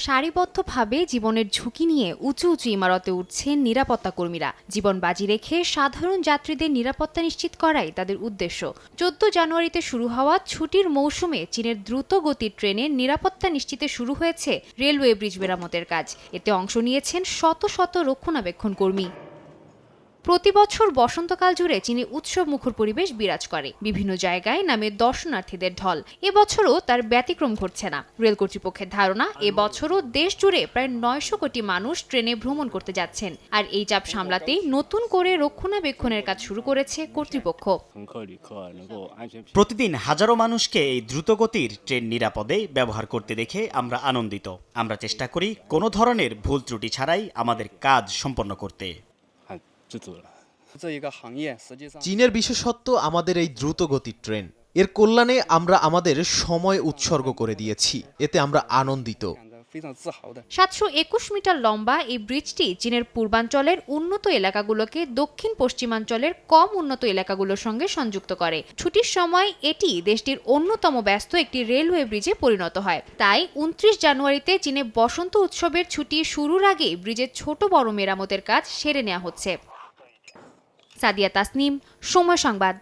সারিবদ্ধভাবে জীবনের ঝুঁকি নিয়ে উঁচু উঁচু ইমারতে উঠছেন নিরাপত্তা কর্মীরা। জীবন বাজি রেখে সাধারণ যাত্রীদের নিরাপত্তা নিশ্চিত করাই তাদের উদ্দেশ্য। 14 জানুয়ারিতে শুরু হওয়া ছুটির মৌসুমে চীনের দ্রুত গতির ট্রেনের নিরাপত্তা নিশ্চিতে শুরু হয়েছে রেলওয়ে ব্রিজ মেরামতের কাজ। এতে অংশ নিয়েছেন শত শত রক্ষণাবেক্ষণ কর্মী। প্রতি বছর বসন্তকাল জুড়ে চীনে উৎসব মুখর পরিবেশ বিরাজ করে। বিভিন্ন জায়গায় নামে দর্শনার্থীদের ঢল। এবছরও তার ব্যতিক্রম ঘটছে না। রেল কর্তৃপক্ষের ধারণা, এবছরও দেশ জুড়ে প্রায় 900 কোটি মানুষ ট্রেনে ভ্রমণ করতে যাচ্ছেন। আর এই চাপ সামলাতেই নতুন করে রক্ষণাবেক্ষণের কাজ শুরু করেছে কর্তৃপক্ষ। প্রতিদিন হাজারো মানুষকে এই দ্রুতগতির ট্রেন নিরাপদে ব্যবহার করতে দেখে আমরা আনন্দিত। আমরা চেষ্টা করি কোনো ধরনের ভুল ত্রুটি ছাড়াই আমাদের কাজ সম্পন্ন করতে। চীনের বিশেষত্ব আমাদের এই দ্রুতগতির ট্রেন। এর কল্যাণে আমরা আমাদের সময় উৎসর্গ করে দিয়েছি। এতে আমরা আনন্দিত। 721 মিটার লম্বা এই ব্রিজটি চীনের পূর্বাঞ্চলের উন্নত এলাকাগুলোকে দক্ষিণ পশ্চিমাঞ্চলের কম উন্নত এলাকাগুলোর সঙ্গে সংযুক্ত করে। ছুটির সময় এটি দেশটির অন্যতম ব্যস্ত একটি রেলওয়ে ব্রিজে পরিণত হয়। তাই 29 জানুয়ারিতে চীনে বসন্ত উৎসবের ছুটি শুরুর আগেই ব্রিজের ছোট বড় মেরামতের কাজ সেরে নেওয়া হচ্ছে। সাদিয়া তাসনিম, সময় সংবাদ।